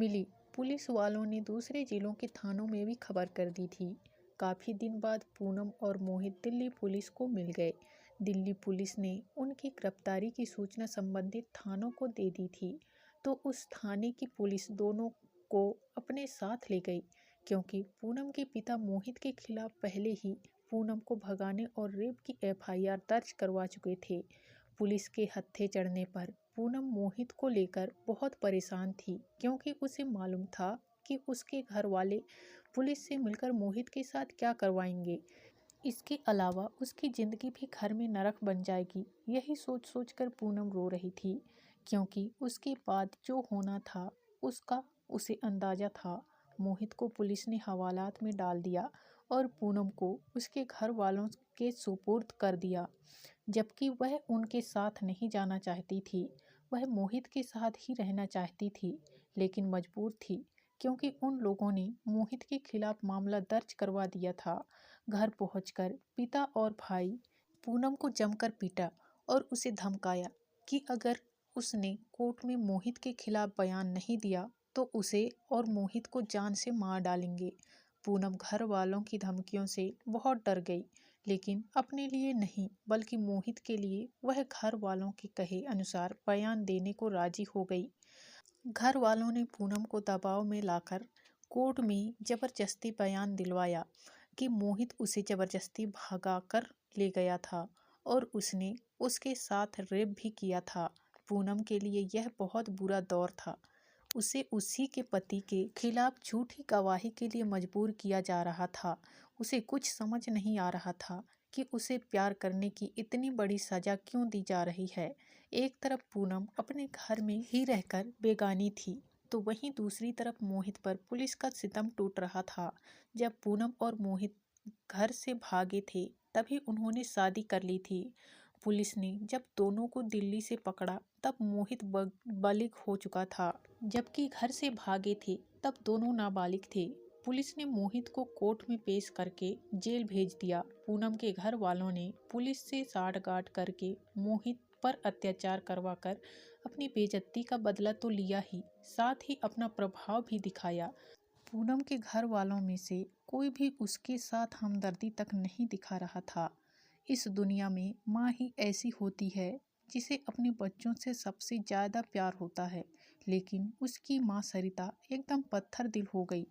मिली। Police वालों ने दूसरे जिलों के थानों में भी खबर कर दी थी। काफ़ी दिन बाद पूनम और मोहित दिल्ली पुलिस को मिल गए। दिल्ली पुलिस ने उनकी गिरफ्तारी की सूचना संबंधित थानों को दे दी थी, तो उस थाने की पुलिस दोनों को अपने साथ ले गई, क्योंकि पूनम के पिता मोहित के खिलाफ पहले ही पूनम को भगाने और रेप की एफआईआर दर्ज करवा चुके थे। पुलिस के हत्थे चढ़ने पर पूनम मोहित को लेकर बहुत परेशान थी, क्योंकि उसे मालूम था कि उसके घर वाले पुलिस से मिलकर मोहित के साथ क्या करवाएंगे। इसके अलावा उसकी ज़िंदगी भी घर में नरक बन जाएगी। यही सोच सोच कर पूनम रो रही थी, क्योंकि उसके बाद जो होना था उसका उसे अंदाज़ा था। मोहित को पुलिस ने हवालात में डाल दिया और पूनम को उसके घर वालों के सुपुर्द कर दिया, जबकि वह उनके साथ नहीं जाना चाहती थी। वह मोहित के साथ ही रहना चाहती थी, लेकिन मजबूर थी, क्योंकि उन लोगों ने मोहित के खिलाफ मामला दर्ज करवा दिया था। घर पहुंचकर पिता और भाई पूनम को जमकर पीटा और उसे धमकाया कि अगर उसने कोर्ट में मोहित के खिलाफ बयान नहीं दिया तो उसे और मोहित को जान से मार डालेंगे। पूनम घर वालों की धमकियों से बहुत डर गई, लेकिन अपने लिए नहीं बल्कि मोहित के लिए वह घर वालों के कहे अनुसार बयान देने को राजी हो गई। घर वालों ने पूनम को दबाव में लाकर कोर्ट में जबरदस्ती बयान दिलवाया कि मोहित उसे जबरदस्ती भगाकर ले गया था और उसने उसके साथ रेप भी किया था। पूनम के लिए यह बहुत बुरा दौर था। उसे उसी के पति के खिलाफ झूठी गवाही के लिए मजबूर किया जा रहा था। उसे कुछ समझ नहीं आ रहा था कि उसे प्यार करने की इतनी बड़ी सजा क्यों दी जा रही है। एक तरफ पूनम अपने घर में ही रहकर बेगानी थी, तो वहीं दूसरी तरफ मोहित पर पुलिस का सितम टूट रहा था। जब पूनम और मोहित घर से भागे थे तभी उन्होंने शादी कर ली थी। पुलिस ने जब दोनों को दिल्ली से पकड़ा तब मोहित बालिग हो चुका था, जबकि घर से भागे थे तब दोनों नाबालिग थे। पुलिस ने मोहित को कोर्ट में पेश करके जेल भेज दिया। पूनम के घर वालों ने पुलिस से साठगांठ करके मोहित पर अत्याचार करवाकर अपनी बेइज्जती का बदला तो लिया ही, साथ ही अपना प्रभाव भी दिखाया। पूनम के घर वालों में से कोई भी उसके साथ हमदर्दी तक नहीं दिखा रहा था। इस दुनिया में माँ ही ऐसी होती है जिसे अपने बच्चों से सबसे ज़्यादा प्यार होता है, लेकिन उसकी माँ सरिता एकदम पत्थर दिल हो गई।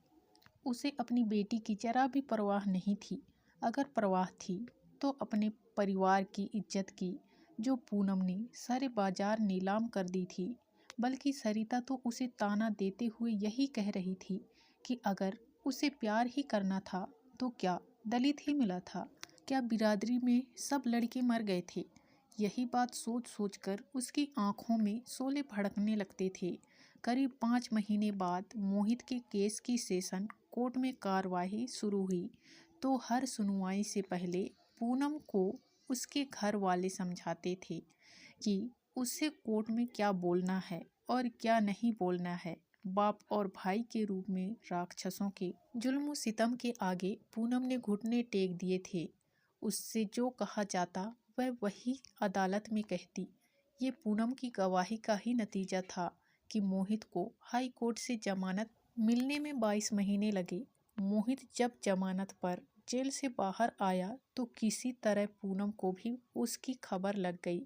उसे अपनी बेटी की जरा भी परवाह नहीं थी। अगर परवाह थी तो अपने परिवार की इज्जत की, जो पूनम ने सारे बाजार नीलाम कर दी थी। बल्कि सरिता तो उसे ताना देते हुए यही कह रही थी कि अगर उसे प्यार ही करना था तो क्या दलित ही मिला था, क्या बिरादरी में सब लड़के मर गए थे। यही बात सोच सोचकर उसकी आंखों में शोले भड़कने लगते थे। करीब 5 महीने बाद मोहित के केस की सेशन कोर्ट में कार्रवाई शुरू हुई, तो हर सुनवाई से पहले पूनम को उसके घर वाले समझाते थे कि उसे कोर्ट में क्या बोलना है और क्या नहीं बोलना है। बाप और भाई के रूप में राक्षसों के जुल्म सितम के आगे पूनम ने घुटने टेक दिए थे। उससे जो कहा जाता वह वही अदालत में कहती। ये पूनम की गवाही का ही नतीजा था कि मोहित को हाई कोर्ट से जमानत मिलने में 22 महीने लगे। मोहित जब जमानत पर जेल से बाहर आया तो किसी तरह पूनम को भी उसकी खबर लग गई।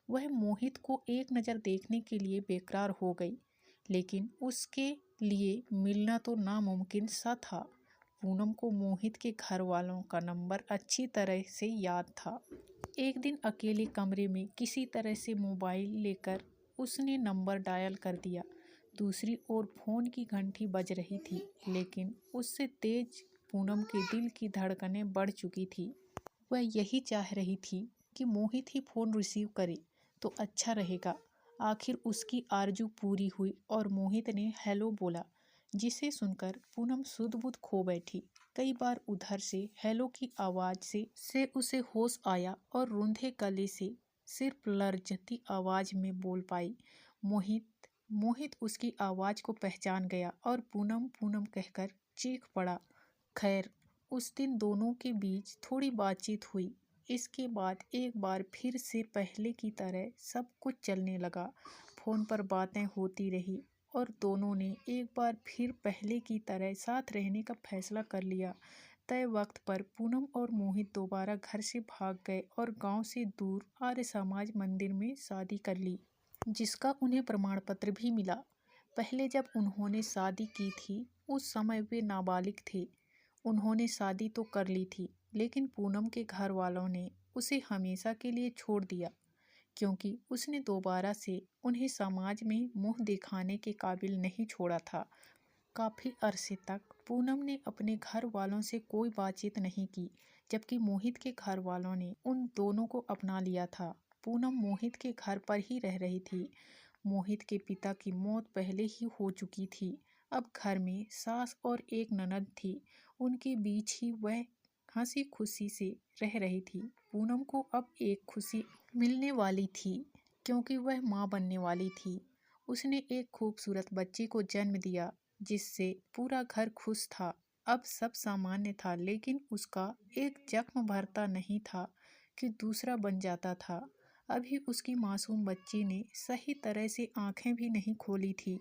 वह मोहित को एक नज़र देखने के लिए बेकरार हो गई, लेकिन उसके लिए मिलना तो नामुमकिन सा था। पूनम को मोहित के घर वालों का नंबर अच्छी तरह से याद था। एक दिन अकेले कमरे में किसी तरह से मोबाइल लेकर उसने नंबर डायल कर दिया। दूसरी ओर फ़ोन की घंटी बज रही थी, लेकिन उससे तेज पूनम के दिल की धड़कनें बढ़ चुकी थी। वह यही चाह रही थी कि मोहित ही फ़ोन रिसीव करे तो अच्छा रहेगा। आखिर उसकी आरजू पूरी हुई और मोहित ने हेलो बोला, जिसे सुनकर पूनम सुध-बुध खो बैठी। कई बार उधर से हेलो की आवाज़ से उसे होश आया और रूंधे गले से सिर्फ लर्जती आवाज़ में बोल पाई, मोहित। मोहित उसकी आवाज़ को पहचान गया और पूनम पूनम कहकर चीख पड़ा। खैर, उस दिन दोनों के बीच थोड़ी बातचीत हुई। इसके बाद एक बार फिर से पहले की तरह सब कुछ चलने लगा। फ़ोन पर बातें होती रही और दोनों ने एक बार फिर पहले की तरह साथ रहने का फैसला कर लिया। तय वक्त पर पूनम और मोहित दोबारा घर से भाग गए और गांव से दूर आर्य समाज मंदिर में शादी कर ली, जिसका उन्हें प्रमाण पत्र भी मिला। पहले जब उन्होंने शादी की थी उस समय वे नाबालिग थे। उन्होंने शादी तो कर ली थी, लेकिन पूनम के घर वालों ने उसे हमेशा के लिए छोड़ दिया, क्योंकि उसने दोबारा से उन्हें समाज में मुंह दिखाने के काबिल नहीं छोड़ा था। काफ़ी अरसे तक पूनम ने अपने घर वालों से कोई बातचीत नहीं की, जबकि मोहित के घर वालों ने उन दोनों को अपना लिया था। पूनम मोहित के घर पर ही रह रही थी। मोहित के पिता की मौत पहले ही हो चुकी थी। अब घर में सास और एक ननद थी। उनके बीच ही वह हंसी खुशी से रह रही थी। पूनम को अब एक खुशी मिलने वाली थी, क्योंकि वह माँ बनने वाली थी। उसने एक खूबसूरत बच्चे को जन्म दिया, जिससे पूरा घर खुश था। अब सब सामान्य था, लेकिन उसका एक जख्म भरता नहीं था कि दूसरा बन जाता था। अभी उसकी मासूम बच्ची ने सही तरह से आंखें भी नहीं खोली थी।